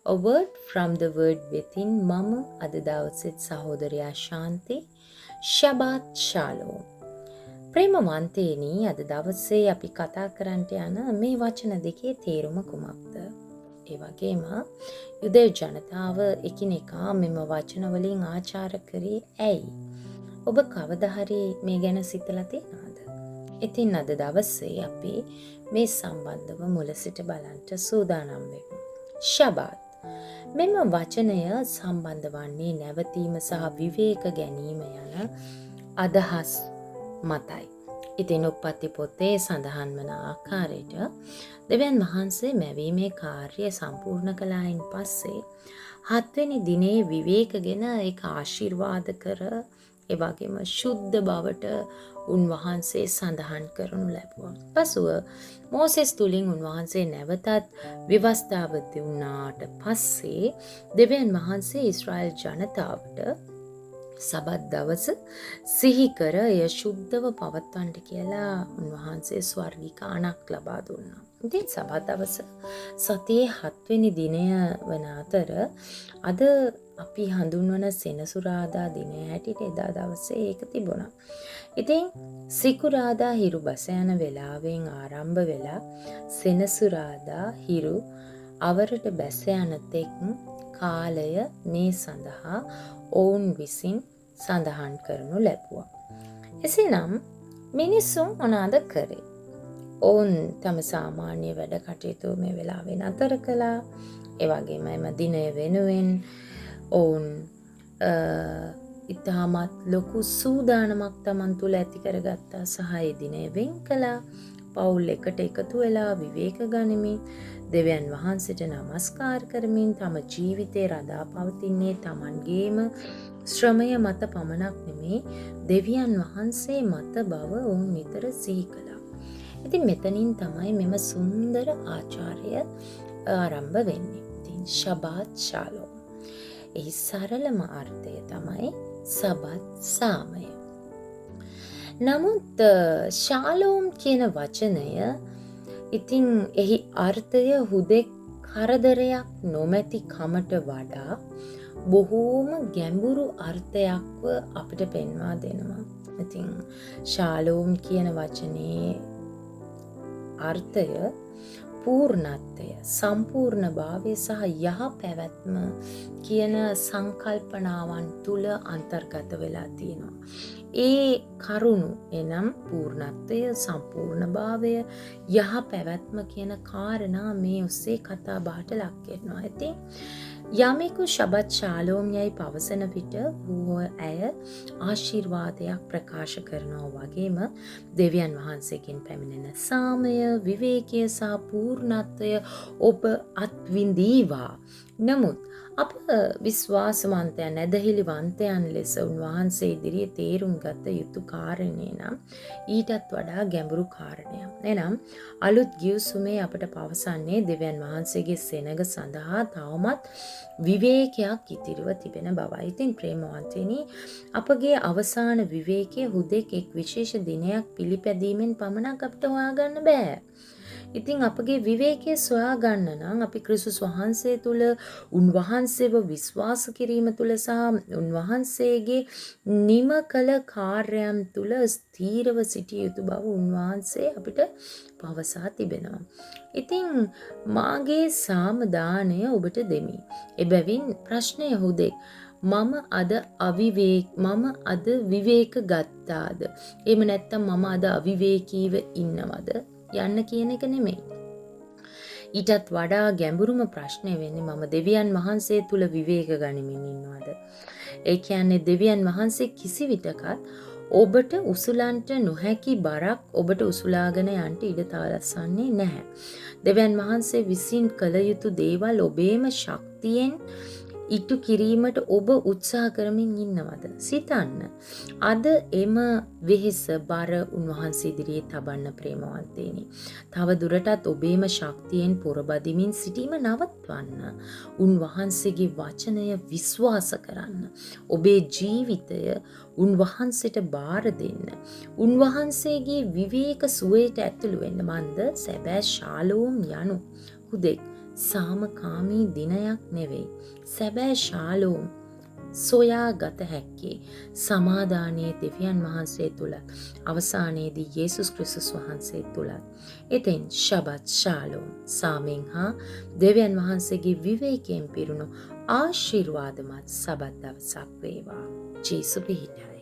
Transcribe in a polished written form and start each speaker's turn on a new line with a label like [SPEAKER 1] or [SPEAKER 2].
[SPEAKER 1] A word from the word within මම අද දවසෙත් සහෝදරයා ශාන්ති ශබාත් ශාලෝම්. ප්‍රේමවන්තේනි, අද දවසේ අපි කතා කරන්නට යන මේ වචන දෙකේ තේරුම කුමක්ද? ඒ වගේම යුදෙව් ජනතාව එකිනෙකා මෙම වචන වලින් ආචාර කරේ ඇයි? ඔබ කවදා හරි මේ ගැන සිතලා තියෙනවද? ඉතින් අද දවසේ අපි මේ සම්බන්ධව මුල සිට බලන්න සූදානම් වෙමු. ශබාත් මෙම වචනය සම්බන්ධ වන්නේ නැවතීම සහ විවේක ගැනීම යන අදහස් මතයි. ඉතින් උප්පත්ති පොතේ සඳහන් වන ආකාරයට දෙවියන් වහන්සේ මැවීමේ කාර්යය සම්පූර්ණ කළායින් පස්සේ 7 වෙනි දිනේ විවේකගෙන ඒක ආශිර්වාද කර ඒ වගේම ශුද්ධ බවට උන්වහන්සේ සඳහන් කරනු ලැබුවා. පසුව මෝසෙස් තුලින් උන්වහන්සේ නැවතත් විවස්ථාව දුන්නාට පස්සේ දෙවියන් වහන්සේ ඊශ්‍රායල් ජනතාවට සබත් දවස සිහි කර එය ශුද්ධව පවත්වන්නට කියලා උන්වහන්සේ ස්වර්ගික අණක් ලබා දුන්නා. ඉතින් සබත් දවස සතියේ 7 වෙනි දිනය වන අතර අද අපි හඳුන්වන සෙනසුරාදා දිනය හැටියට එදා දවසේ ඒක තිබුණා. ඉතින් සිකුරාදා හිරු බස යන වෙලාවෙන් ආරම්භ වෙලා සෙනසුරාදා හිරු අවරට බැස යන තෙක් කාලය මේ සඳහා ඔවුන් විසින් සඳහන් කරනු ලැබුවා. එසේනම් මිනිසුන් මොනවාද කරේ? ඔවුන් තම සාමාන්‍ය වැඩ කටයුතු මේ වෙලාවෙන් අතර කළා. ඒ වගේම එම දිනය වෙනුවෙන් ඔවුන් ඉතාමත් ලොකු සූදානමක් තමන් තුළ ඇති කරගත්තා සහ ඒ දිනය වෙන් කළා. පවුල් එකට එකතු වෙලා විවේක ගනිමින් දෙවියන් වහන්සේට නමස්කාර කරමින් තම ජීවිතේ රඳා පවතින්නේ තමන්ගේම ශ්‍රමය මත පමණක් නෙමේ දෙවියන් වහන්සේ මත බව ඔවුන් නිතර සිහි කළා. ඉතින් මෙතනින් තමයි මෙම සුන්දර ආචාරය ආරම්භ වෙන්නේ. ඉතින් ශබාත් ශාලෝම්. එහි සරලම අර්ථය තමයි සබත් සාමය. නමුත් ශාලෝම් කියන වචනය ඉතින් එහි අර්ථය හුදෙක් කරදරයක් නොමැති කමට වඩා බොහෝම ගැඹුරු අර්ථයක්ව අපිට පෙන්වා දෙනවා. ඉතින් ශාලෝම් කියන වචනේ අර්ථය පූර්ණත්වය, සම්පූර්ණ භාවය සහ යහ පැවැත්ම කියන සංකල්පනාවන් තුල අන්තර්ගත වෙලා තියෙනවා. ඒ කරුණු එනම් පූර්ණත්වය, සම්පූර්ණ භාවය, යහ පැවැත්ම කියන කාරණා මේ ඔස්සේ කතා බහට ලක් වෙනවා. ඉතින් යමෙකු ශබත් ශාලෝම් යයි පවසන විට ඇය ආශිර්වාදයක් ප්‍රකාශ කරනවා වගේම දෙවියන් වහන්සේගෙන් පැමිණෙන සාමය, විවේකය සහ පූර්ණත්වය ඔබ අත්විඳීවා. නමුත් අප විශ්වාසවන්තයන්, ඇදහිලිවන්තයන් ලෙස උන්වහන්සේ ඉදිරියේ තේරුම් ගත යුතු කාරණේ නම් ඊටත් වඩා ගැඹුරු කාරණයක්. එනම් අලුත් ගිවිසුමේ අපට පවසන්නේ දෙවියන් වහන්සේගේ සෙනඟ සඳහා තවමත් විවේකයක් ඉතිරිව තිබෙන බවයි. ඉතින් ප්‍රේමවන්තයනි, අපගේ අවසාන විවේකයේ හුදෙක් එක් විශේෂ දිනයක් පිළිපැදීමෙන් පමණක් අපිට හොයාගන්න බෑ. ඉතින් අපගේ විවේකයේ සොයා ගන්න නම් අපි ක්‍රිස්තුස් වහන්සේ තුල උන්වහන්සේව විශ්වාස කිරීම තුල සහ උන්වහන්සේගේ නිම කළ කාර්යයන් තුල ස්ථීරව සිටිය යුතු බව උන්වහන්සේ අපිට පවසා තිබෙනවා. ඉතින් මාගේ සාම දාණය ඔබට දෙමි. එබැවින් ප්‍රශ්නය හුදෙක් මම අද විවේක ගත්තාද? එහෙම නැත්නම් මම අද අවිවේකීව ඉන්නවද? යන්න කියන එක නෙමෙයි. ඊටත් වඩා ගැඹුරුම ප්‍රශ්නය වෙන්නේ මම දෙවියන් වහන්සේ තුල විවේක ගනිමින් ඉන්නවද? ඒ කියන්නේ දෙවියන් වහන්සේ කිසිවිටකත් ඔබට උසුලන්ට නොහැකි බරක් ඔබට උසුලාගෙන යන්න ඉඩ තලසන්නේ නැහැ. දෙවියන් වහන්සේ විසින් කළ යුතු දේවල් ඔබේම ශක්තියෙන් ඉටු කිරීමට ඔබ උත්සාහ කරමින් ඉන්නවද? සිතන්න. අද එම වෙහෙස බර උන්වහන්සේ ඉදිරියේ තබන්න ප්‍රේමවන්තේනි. තව දුරටත් ඔබේම ශක්තියෙන් පොරබදිමින් සිටීම නවත්වන්න. උන්වහන්සේගේ වචනය විශ්වාස කරන්න. ඔබේ ජීවිතය උන්වහන්සේට බාර දෙන්න. උන්වහන්සේගේ විවේක සුවයට ඇතුළු වෙන්න. මන්ද සැබෑ ශාලෝම් යනු හුදෙක් සාමකාමී දිනයක් නෙවෙයි. සැබෑ ශාලෝම් සොයා ගත හැක්කේ සමාදානයේ දෙවියන් වහන්සේ තුළ අවසානයේදී යේසුස් ක්‍රිස්තුස් වහන්සේ තුළ. ඉතින් ශබත් ශාලෝම් සාමෙන් හා දෙවියන් වහන්සේගේ විවේකයෙන් පිරුණු ආශිර්වාදමත් සබත් දවසක් වේවා. ජේසු පිහිටයි.